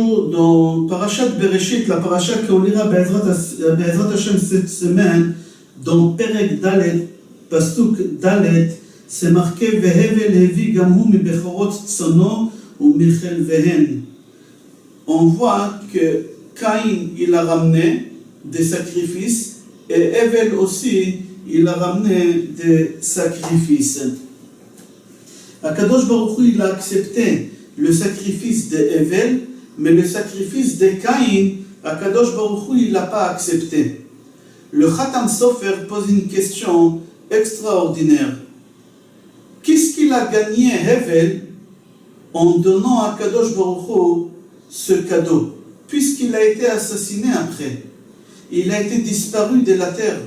toujours dans Parashat Bereshit, la paracha qu'on lira Be'ezrat Hashem cette semaine, dans Perek Dalet, Pasuk Dalet, c'est marqué Vehevel hevi gamhu mi bechorot tsono ou michel vehen. On voit que Caïn, il a ramené des sacrifices, et Hevel aussi, il a ramené des sacrifices. Akadosh Baruch Hu, il a accepté le sacrifice de Hevel, mais le sacrifice de Caïn, Akadosh Baruch Hu, il l'a pas accepté. Le Khatam Sofer pose une question extraordinaire. Qu'est-ce qu'il a gagné Hevel en donnant à Akadosh Baruch Hu ce cadeau, puisqu'il a été assassiné après? Il a été disparu de la terre.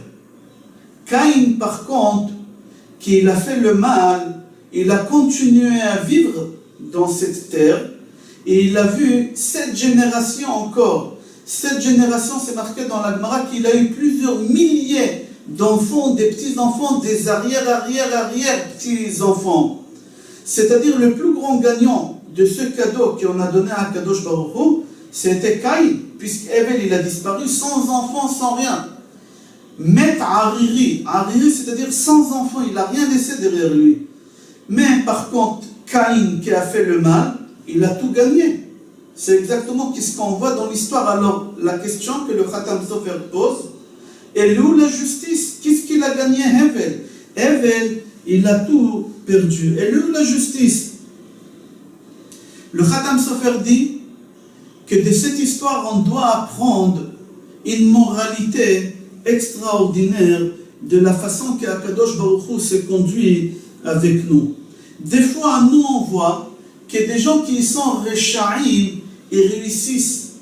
Caïn, par contre, qui a fait le mal, il a continué à vivre dans cette terre et il a vu 7 générations encore. 7 générations, c'est marqué dans la Gemara qu'il a eu plusieurs milliers d'enfants, des petits-enfants, des arrière-petits-enfants. C'est-à-dire le plus grand gagnant de ce cadeau qu'on a donné à Kadosh Baruch Hu, c'était Caïn, puisqu'Hevel il a disparu sans enfants, sans rien. Met Hariri, c'est-à-dire sans enfants, il n'a rien laissé derrière lui. Mais par contre, Caïn qui a fait le mal, il a tout gagné. C'est exactement ce qu'on voit dans l'histoire. Alors, la question que le Khatam Sofer pose, et où la justice? Qu'est-ce qu'il a gagné Hevel? Hevel, il a tout perdu. Et où la justice? Le Khatam Sofer dit que de cette histoire, on doit apprendre une moralité extraordinaire de la façon qu'Akadosh Baruch Hu se conduit avec nous. Des fois, nous, on voit que des gens qui sont Rechaïm, ils réussissent.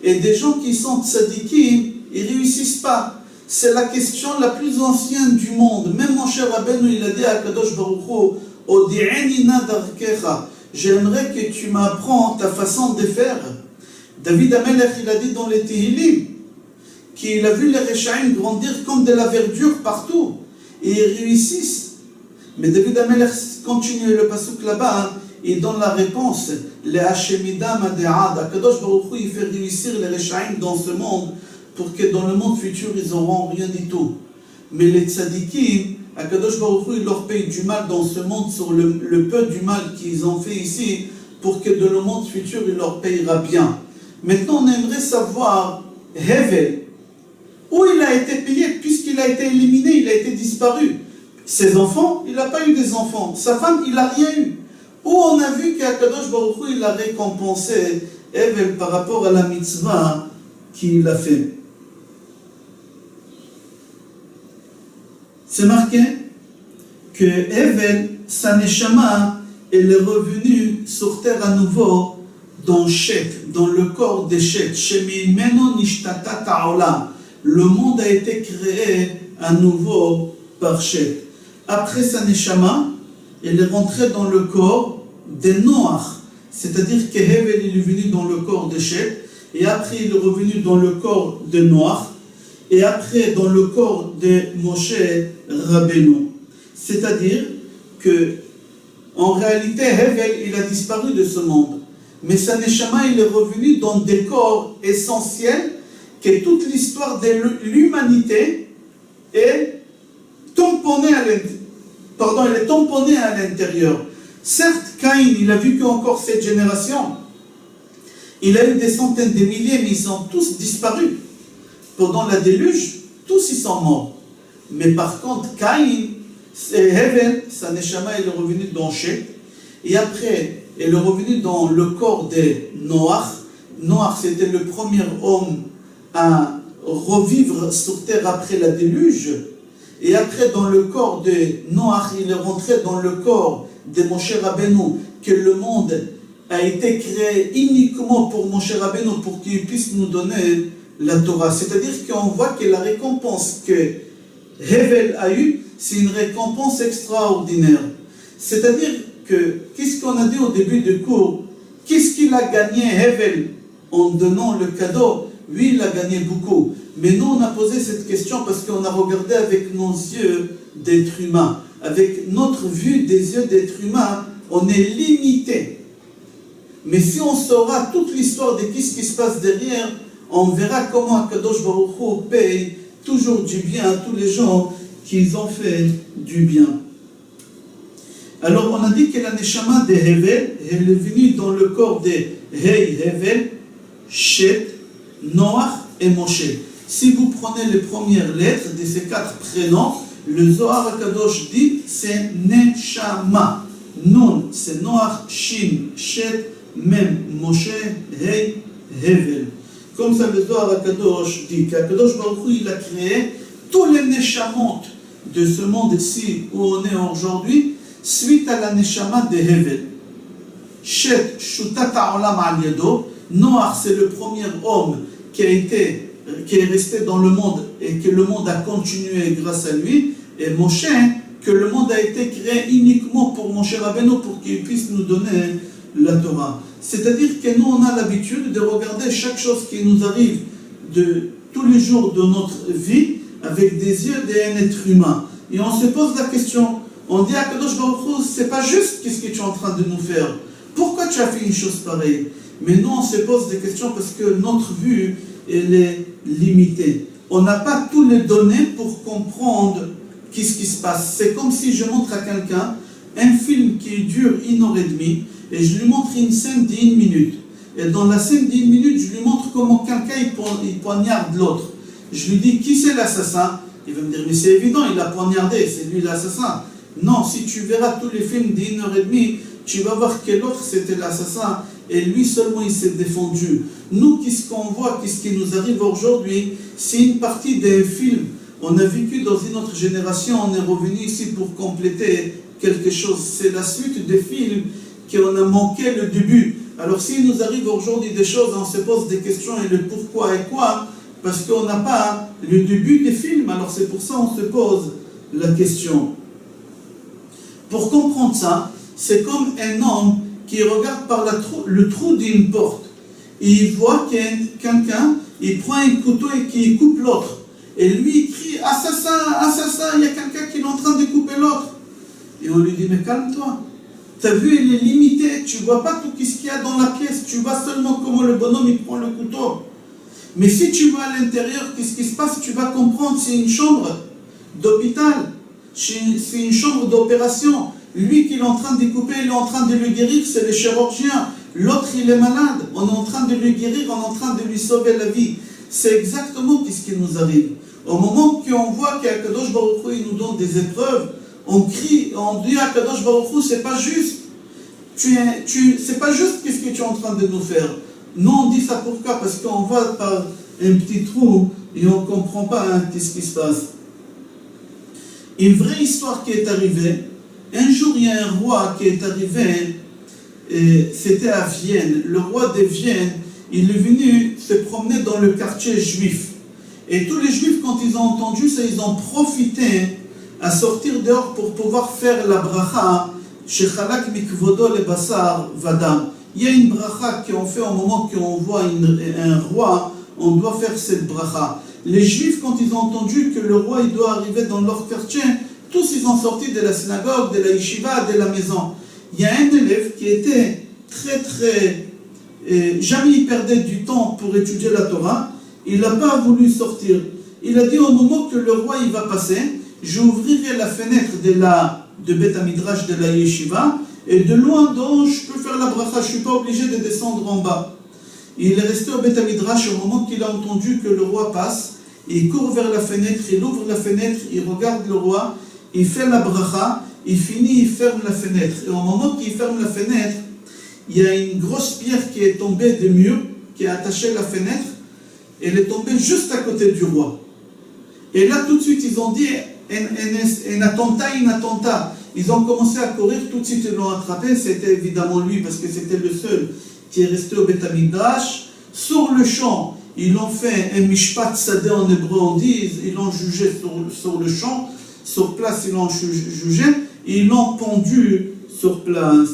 Et des gens qui sont Tzadikim, ils ne réussissent pas. C'est la question la plus ancienne du monde. Même mon cher Rabbeinu, il a dit à Akadosh Baruch Hu, Odi'enina darkecha, j'aimerais que tu m'apprends ta façon de faire. David Amelech, il a dit dans les Tehillim qu'il a vu les Rechaïm grandir comme de la verdure partout. Et ils réussissent. Mais David Amelech continue le pasuk là-bas, il donne la réponse. Les Hashemidam Ade'ad, Akadosh Baruch Hu, il fait réussir les Rechaïm dans ce monde pour que dans le monde futur, ils n'auront rien du tout. Mais les Tzadikim, Akadosh Baruch Hu, il leur paye du mal dans ce monde sur le peu du mal qu'ils ont fait ici pour que dans le monde futur, il leur payera bien. Maintenant, on aimerait savoir, Hevel, où il a été payé, puisqu'il a été éliminé, il a été disparu. Ses enfants, il n'a pas eu des enfants. Sa femme, il n'a rien eu. Où on a vu qu'Akadosh Baruch Hu, il a récompensé Hevel par rapport à la mitzvah qu'il a fait. C'est marqué que Hevel, sa neshama, elle est revenue sur terre à nouveau dans Shet, dans le corps de Shet. Shemimeno nishtata ta'olam. Le monde a été créé à nouveau par Shet. Après sa neshama, elle est rentrée dans le corps de Noach. C'est-à-dire que Hevel est venu dans le corps de Shet. Et après, il est revenu dans le corps de Noach. Et après, dans le corps de Moshe Rabbeinu. C'est-à-dire que, en réalité, Hevel, il a disparu de ce monde. Mais sa neshama, il est revenu dans des corps essentiels que toute l'histoire de l'humanité est tamponnée à l'intérieur. Certes, Caïn, il a vécu encore cette génération. Il a eu des centaines de milliers, mais ils sont tous disparus. Pendant la déluge, tous ils sont morts. Mais par contre, Caïn, Hevel, sa neshama, il est revenu dans Shet. Et après, il est revenu dans le corps de Noach. Noach, c'était le premier homme à revivre sur terre après la déluge. Et après, dans le corps de Noach, il est rentré dans le corps de Moshe Rabbeinu, que le monde a été créé uniquement pour Moshe Rabbeinu, pour qu'il puisse nous donner la Torah. C'est-à-dire qu'on voit que la récompense que Hevel a eue, c'est une récompense extraordinaire. C'est-à-dire que, qu'est-ce qu'on a dit au début du cours? Qu'est-ce qu'il a gagné Hevel en donnant le cadeau? Oui, il a gagné beaucoup. Mais nous, on a posé cette question parce qu'on a regardé avec nos yeux d'être humain. Avec notre vue des yeux d'être humain, on est limité. Mais si on saura toute l'histoire de ce qui se passe derrière, on verra comment Akadosh Baruch Hu paye toujours du bien à tous les gens qui ont fait du bien. Alors on a dit que la Neshama de Hevel, elle est venue dans le corps de Hei, Hevel, Shet, Noach et Moshe. Si vous prenez les premières lettres de ces 4 prénoms, le Zohar Akadosh dit c'est Neshama. Nun c'est Noach, Shin, Shet, Mem, Moshe, Hei, Hevel. Comme ça le Zohar Akadosh dit qu'Akadosh Baruch Hu il a créé tous les Neshamot de ce monde-ci où on est aujourd'hui suite à la Neshama de Hevel. Shet, Shutat Ha'olam Al Yado. Noach c'est le premier homme qui est resté dans le monde et que le monde a continué grâce à lui. Et Moshe, que le monde a été créé uniquement pour Moshe Rabbeinu pour qu'il puisse nous donner la Torah. C'est-à-dire que nous, on a l'habitude de regarder chaque chose qui nous arrive de tous les jours de notre vie avec des yeux d'un être humain. Et on se pose la question, on dit à Kadosh Baruch Hu, c'est pas juste qu'est-ce que tu es en train de nous faire. Pourquoi tu as fait une chose pareille? Mais nous, on se pose des questions parce que notre vue, elle est limitée. On n'a pas tous les données pour comprendre qu'est-ce qui se passe. C'est comme si je montre à quelqu'un un film qui dure 1h30 et je lui montre une scène d'1 minute. Et dans la scène d'1 minute, je lui montre comment quelqu'un il poignarde l'autre. Je lui dis, qui c'est l'assassin? Il va me dire, mais c'est évident, il a poignardé, c'est lui l'assassin. Non, si tu verras tous les films d'1h30, tu vas voir que l'autre c'était l'assassin et lui seulement il s'est défendu. Nous, qu'est-ce qu'on voit, qu'est-ce qui nous arrive aujourd'hui? C'est une partie d'un film. On a vécu dans une autre génération, on est revenu ici pour compléter quelque chose. C'est la suite des films qu'on a manqué le début. Alors s'il nous arrive aujourd'hui des choses, on se pose des questions et le pourquoi et quoi, parce qu'on n'a pas le début des films. Alors c'est pour ça qu'on se pose la question. Pour comprendre ça, c'est comme un homme qui regarde par le trou d'une porte. Et il voit quelqu'un, il prend un couteau et qui coupe l'autre. Et lui, il crie, assassin, assassin, il y a quelqu'un qui est en train de couper l'autre. Et on lui dit, mais calme-toi. Ta vue, elle est limitée, tu ne vois pas tout ce qu'il y a dans la pièce, tu vois seulement comment le bonhomme, il prend le couteau. Mais si tu vas à l'intérieur, qu'est-ce qui se passe? Tu vas comprendre, c'est une chambre d'hôpital, c'est une chambre d'opération. Lui qui est en train de couper, il est en train de le guérir, c'est le chirurgien. L'autre, il est malade, on est en train de le guérir, on est en train de lui sauver la vie. C'est exactement ce qui nous arrive. Au moment qu'on voit qu'Akadosh Baruch Hu, il nous donne des épreuves, on crie, on dit à Akadosh Baruch Hu, c'est pas juste. C'est pas juste ce que tu es en train de nous faire. Nous, on dit ça pourquoi? Parce qu'on va par un petit trou et on ne comprend pas qu'est-ce qui se passe. Une vraie histoire qui est arrivée. Un jour, il y a un roi qui est arrivé, c'était à Vienne. Le roi de Vienne, il est venu se promener dans le quartier juif. Et tous les juifs, quand ils ont entendu ça, ils ont profité à sortir dehors pour pouvoir faire la bracha Shechalak mikvodo le basar vadam. Il y a une bracha qu'on fait au moment qu'on voit un roi, on doit faire cette bracha. Les juifs, quand ils ont entendu que le roi il doit arriver dans leur quartier, tous ils ont sorti de la synagogue, de la yeshiva, de la maison. Il y a un élève qui était jamais il perdait du temps pour étudier la Torah, il n'a pas voulu sortir. Il a dit au moment que le roi il va passer, j'ouvrirai la fenêtre de Beth Midrash de la yeshiva, et de loin donc je peux faire la bracha, je ne suis pas obligé de descendre en bas. Il est resté au Beth Midrash au moment qu'il a entendu que le roi passe, il court vers la fenêtre, il ouvre la fenêtre, il regarde le roi, il fait la bracha, il finit, il ferme la fenêtre. Et au moment qu'il ferme la fenêtre, il y a une grosse pierre qui est tombée des murs, qui a attaché la fenêtre, elle est tombée juste à côté du roi. Et là, tout de suite, ils ont dit un attentat. Ils ont commencé à courir, tout de suite, ils l'ont attrapé. C'était évidemment lui, parce que c'était le seul qui est resté au Beth Midrash. Sur le champ, ils l'ont fait un mishpat sadeh en hébreu, on dit, ils l'ont jugé sur le champ. Sur place, ils l'ont jugé, et ils l'ont pendu sur place.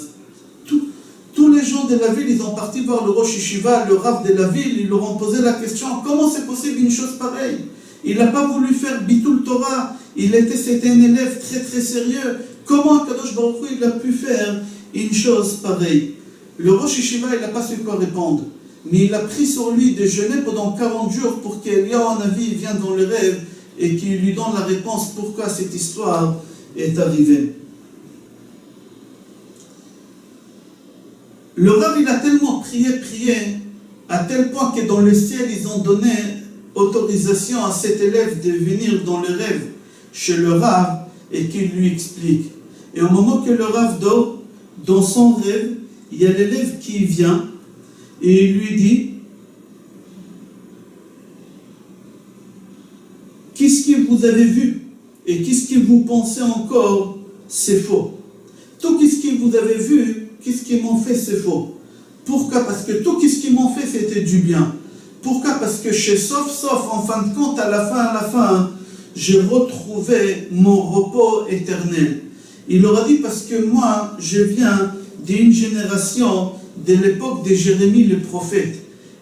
Tous les gens de la ville, ils ont parti voir le Rosh Yeshiva, le Rav de la ville, ils leur ont posé la question, comment c'est possible une chose pareille? Il n'a pas voulu faire Bitul Torah, c'était un élève très très sérieux. Comment Kadosh Baruch Hu il a pu faire une chose pareille? Le Rosh Yeshiva, il n'a pas su quoi répondre. Mais il a pris sur lui de jeûner pendant 40 jours pour qu'Eliyahu Hanavi vienne dans le rêve et qu'il lui donne la réponse pourquoi cette histoire est arrivée. Le Rav, il a tellement prié, à tel point que dans le ciel, ils ont donné autorisation à cet élève de venir dans le rêve chez le Rav et qu'il lui explique. Et au moment que le Rav dort, dans son rêve, il y a l'élève qui vient et il lui dit « Qu'est-ce que vous avez vu et qu'est-ce que vous pensez encore, c'est faux. Tout ce que vous avez vu, qu'est-ce qu'ils m'ont fait, c'est faux. Pourquoi? Parce que tout ce qu'ils m'ont fait, c'était du bien. Pourquoi? Parce que sauf, en fin de compte, à la fin, j'ai retrouvé mon repos éternel. » Il leur a dit parce que moi, je viens d'une génération de l'époque de Jérémie le prophète.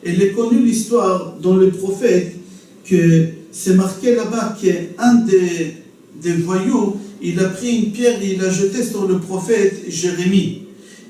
Elle a connu l'histoire dans le prophète que c'est marqué là-bas qu'un des voyous, il a pris une pierre et il l'a jetée sur le prophète Jérémie.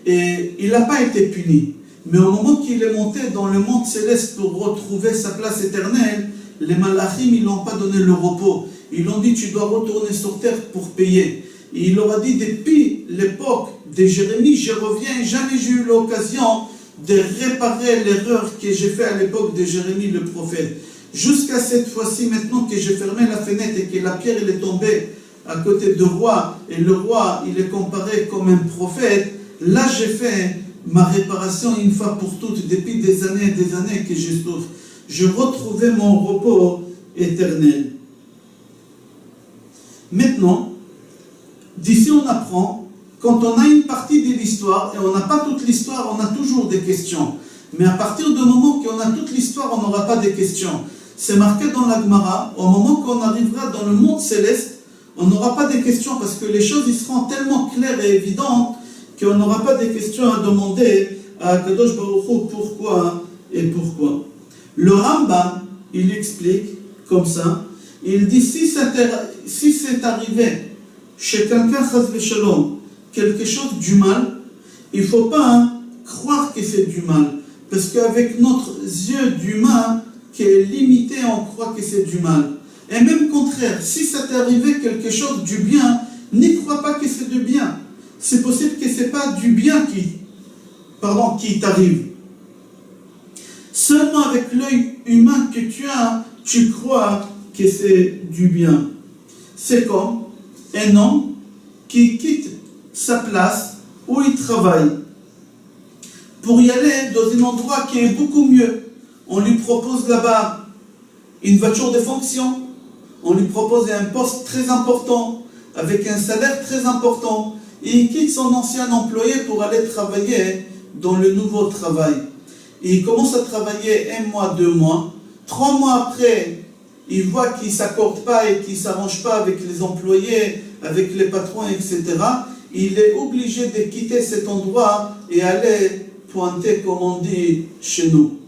Et il n'a pas été puni. Mais au moment qu'il est monté dans le monde céleste pour retrouver sa place éternelle, les malachim, ils ne l'ont pas donné le repos. Ils l'ont dit, tu dois retourner sur terre pour payer. Et il leur a dit, depuis l'époque de Jérémie, je reviens, jamais j'ai eu l'occasion de réparer l'erreur que j'ai faite à l'époque de Jérémie le prophète. Jusqu'à cette fois-ci, maintenant que j'ai fermé la fenêtre et que la pierre elle est tombée à côté du roi, et le roi il est comparé comme un prophète, là j'ai fait ma réparation une fois pour toutes, depuis des années que je souffre. Je retrouvais mon repos éternel. Maintenant, d'ici on apprend, quand on a une partie de l'histoire, et on n'a pas toute l'histoire, on a toujours des questions. Mais à partir du moment qu'on a toute l'histoire, on n'aura pas de questions. C'est marqué dans la Gemara, au moment qu'on arrivera dans le monde céleste, on n'aura pas de questions parce que les choses ils seront tellement claires et évidentes qu'on n'aura pas de questions à demander à Kadosh Baruch Hu pourquoi et pourquoi. Le Rambam, il explique comme ça, il dit si c'est arrivé chez quelqu'un, chas v'shalom, quelque chose du mal, il ne faut pas croire que c'est du mal. Parce qu'avec notre yeux d'humain qui est limité, on croit que c'est du mal. Et même contraire, si ça t'est arrivé quelque chose du bien, n'y crois pas que c'est du bien. C'est possible que ce n'est pas du bien qui t'arrive. Seulement avec l'œil humain que tu as, tu crois que c'est du bien. C'est comme un homme qui quitte sa place où il travaille pour y aller dans un endroit qui est beaucoup mieux. On lui propose là-bas une voiture de fonction, on lui propose un poste très important, avec un salaire très important, et il quitte son ancien employé pour aller travailler dans le nouveau travail. Et il commence à travailler 1 mois, 2 mois, 3 mois après, il voit qu'il ne s'accorde pas et qu'il ne s'arrange pas avec les employés, avec les patrons, etc. Il est obligé de quitter cet endroit et aller pointer, comme on dit chez nous.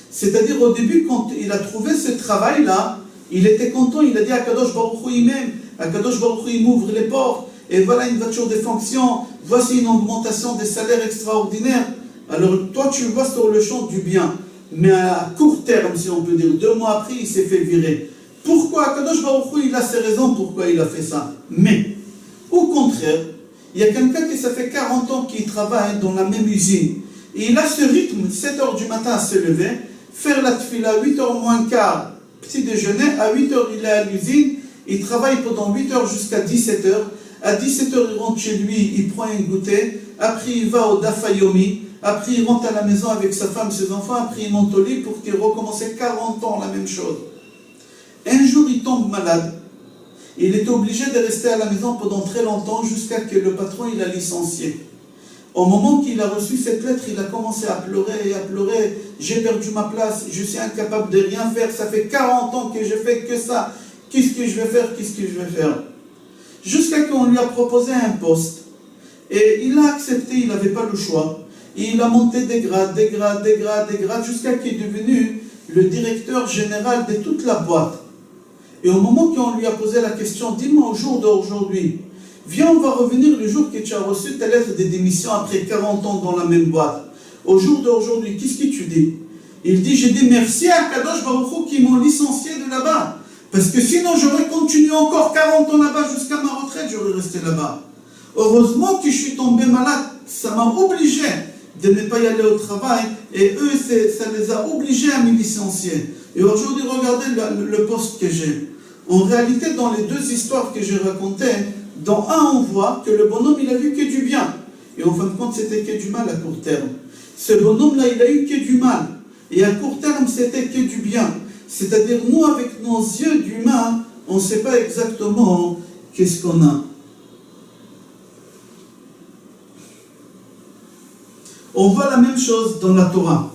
C'est-à-dire au début, quand il a trouvé ce travail-là, il était content, il a dit à Kadosh Baruch Hu il m'aime, à Kadosh Baruch Hu il m'ouvre les portes, et voilà une voiture de fonction, voici une augmentation des salaires extraordinaires. Alors toi tu vois sur le champ du bien, mais à court terme, si on peut dire, 2 mois après, il s'est fait virer. Pourquoi? Kadosh Baruch Hu il a ses raisons pourquoi il a fait ça. Mais, au contraire, il y a quelqu'un qui ça fait 40 ans qu'il travaille dans la même usine, et il a ce rythme, 7h du matin à se lever, faire la tefila à 8h moins quart, petit déjeuner, à 8h il est à l'usine, il travaille pendant 8h jusqu'à 17h, à 17h il rentre chez lui, il prend un goûter, après il va au Dafayomi, après il rentre à la maison avec sa femme, ses enfants, après il monte au lit pour qu'il recommence 40 ans la même chose. Un jour il tombe malade, il est obligé de rester à la maison pendant très longtemps jusqu'à ce que le patron il a licencié. Au moment qu'il a reçu cette lettre, il a commencé à pleurer, j'ai perdu ma place, je suis incapable de rien faire, ça fait 40 ans que je fais que ça, qu'est-ce que je vais faire? Jusqu'à qu'on lui a proposé un poste, et il a accepté, il n'avait pas le choix, et il a monté des grades, jusqu'à qu'il est devenu le directeur général de toute la boîte. Et au moment qu'on lui a posé la question, dis-moi au jour d'aujourd'hui, viens, on va revenir le jour que tu as reçu ta lettre de démission après 40 ans dans la même boîte. au jour d'aujourd'hui, qu'est-ce que tu dis? Il dit, j'ai dit merci à Kadosh Baruch Hu qui m'ont licencié de là-bas. Parce que sinon, j'aurais continué encore 40 ans là-bas jusqu'à ma retraite, j'aurais resté là-bas. Heureusement que je suis tombé malade, ça m'a obligé de ne pas y aller au travail, et eux, ça les a obligés à me licencier. Et aujourd'hui, regardez le poste que j'ai. En réalité, dans les deux histoires que j'ai racontées, dans un, on voit que le bonhomme, il a vu que du bien. Et en fin de compte, c'était que du mal à court terme. Ce bonhomme-là, il a eu que du mal. Et à court terme, c'était que du bien. C'est-à-dire, nous, avec nos yeux d'humains, on ne sait pas exactement qu'est-ce qu'on a. On voit la même chose dans la Torah.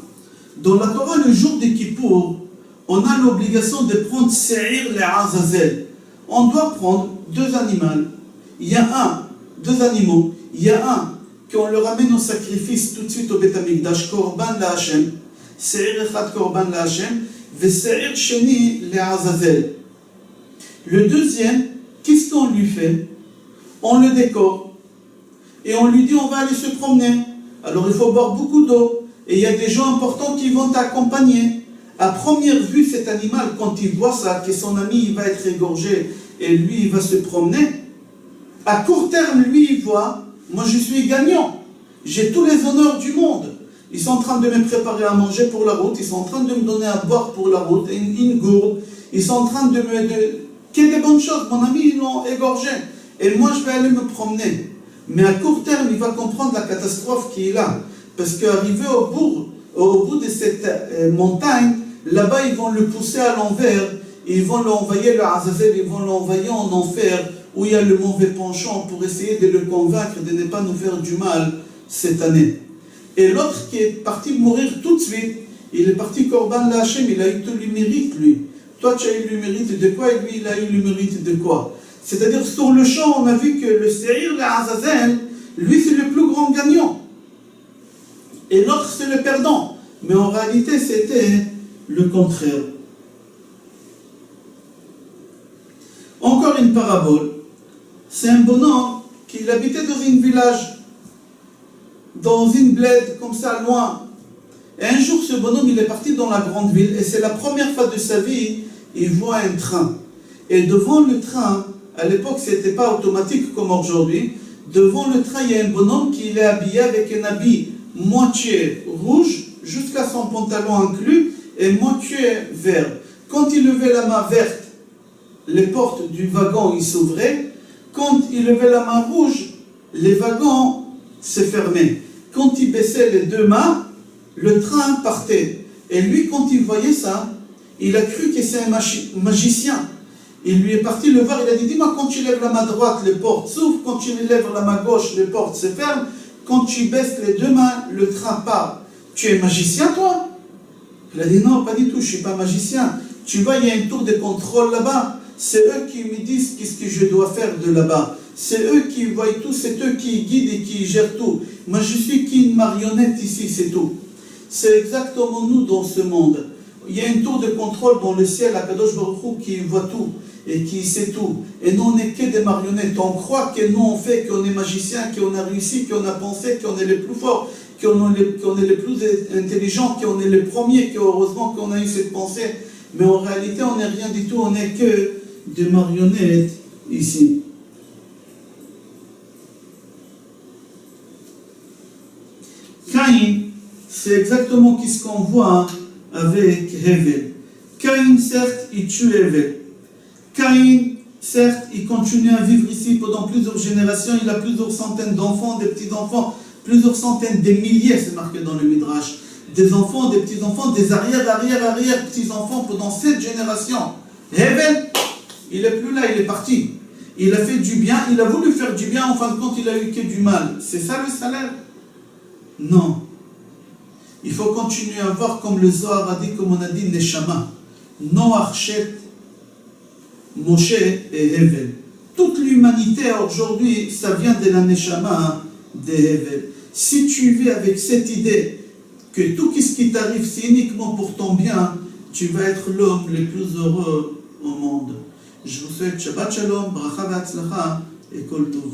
Dans la Torah, le jour des Kippour, on a l'obligation de prendre Se'ir le Azazel. On doit prendre deux animaux. Il y a deux animaux. Il y a un qu'on le ramène au sacrifice tout de suite au Beth Amikdash, Korban la Hashem. Se'ir echad Korban la Hashem, ve Se'ir sheni le Azazel. Le deuxième, qu'est-ce qu'on lui fait? On le décore. Et on lui dit, on va aller se promener. Alors il faut boire beaucoup d'eau. Et il y a des gens importants qui vont t'accompagner. À première vue, cet animal, quand il voit ça, que son ami il va être égorgé et lui il va se promener, à court terme, lui il voit, moi je suis gagnant. J'ai tous les honneurs du monde. Ils sont en train de me préparer à manger pour la route. Ils sont en train de me donner à boire pour la route, une gourde. Ils sont en train de me... Quelle des bonnes choses. Mon ami, ils l'ont égorgé. Et moi, je vais aller me promener. Mais à court terme, il va comprendre la catastrophe qui est là. Parce qu'arrivé au bout de cette montagne, là-bas, ils vont le pousser à l'envers. Ils vont l'envoyer, le Azazel, ils vont l'envoyer en enfer, où il y a le mauvais penchant, pour essayer de le convaincre de ne pas nous faire du mal cette année. Et l'autre qui est parti mourir tout de suite, il est parti Korban la Hashem, il a eu tout le mérite, lui. Toi, tu as eu le mérite de quoi, et lui, il a eu le mérite de quoi? C'est-à-dire, sur le champ, on a vu que le Se'ir, le Azazel, lui, c'est le plus grand gagnant. Et l'autre, c'est le perdant. Mais en réalité, c'était le contraire. Encore une parabole. C'est un bonhomme qui habitait dans un village, dans une bled, comme ça, loin. Et un jour, ce bonhomme, il est parti dans la grande ville, et c'est la première fois de sa vie, il voit un train. Et devant le train, à l'époque, ce n'était pas automatique comme aujourd'hui, devant le train, il y a un bonhomme qui est habillé avec un habit moitié rouge, jusqu'à son pantalon inclus, et moitié vert. Quand il levait la main verte, les portes du wagon ils s'ouvraient. Quand il levait la main rouge, les wagons se fermaient. Quand il baissait les deux mains, le train partait. Et lui, quand il voyait ça, il a cru que c'est un magicien. Il lui est parti le voir, il a dit, dis-moi, quand tu lèves la main droite, les portes s'ouvrent. Quand tu lèves la main gauche, les portes se ferment. Quand tu baisses les deux mains, le train part. Tu es magicien, toi? Il a dit, non, pas du tout, je ne suis pas magicien. Tu vois, il y a une tour de contrôle là-bas. C'est eux qui me disent qu'est-ce que je dois faire de là-bas. C'est eux qui voient tout, c'est eux qui guident et qui gèrent tout. Moi, je suis qu'une marionnette ici, c'est tout. C'est exactement nous dans ce monde. Il y a une tour de contrôle dans le ciel, à Kadosh Baruch Hu, qui voit tout et qui sait tout. Et nous, on n'est que des marionnettes. On croit que nous, on fait, qu'on est magicien, qu'on a réussi, qu'on a pensé, qu'on est les plus forts, qu'on est les plus intelligents, qu'on est les premiers, qu'heureusement qu'on a eu cette pensée. Mais en réalité, on n'est rien du tout, on n'est que des marionnettes ici. Caïn, c'est exactement ce qu'on voit avec Hevel. Caïn, certes, il tue Hevel. Caïn, certes, il continue à vivre ici pendant plusieurs générations. Il a plusieurs centaines d'enfants, des petits-enfants, plusieurs centaines, des milliers, c'est marqué dans le Midrash. Des enfants, des petits-enfants, des arrière petits-enfants pendant 7 générations. Hevel, il n'est plus là, il est parti. Il a fait du bien, il a voulu faire du bien, en fin de compte, il a eu que du mal. C'est ça le salaire? Non. Il faut continuer à voir comme le Zohar a dit, comme on a dit, Neshama. Noach, Shet, Moshe et Hevel. Toute l'humanité aujourd'hui, ça vient de la Neshama de Hevel. Si tu vis avec cette idée que tout ce qui t'arrive, c'est uniquement pour ton bien, tu vas être l'homme le plus heureux au monde. Je vous souhaite Shabbat Shalom, Bracha V'Atzlacha et Kol Tov.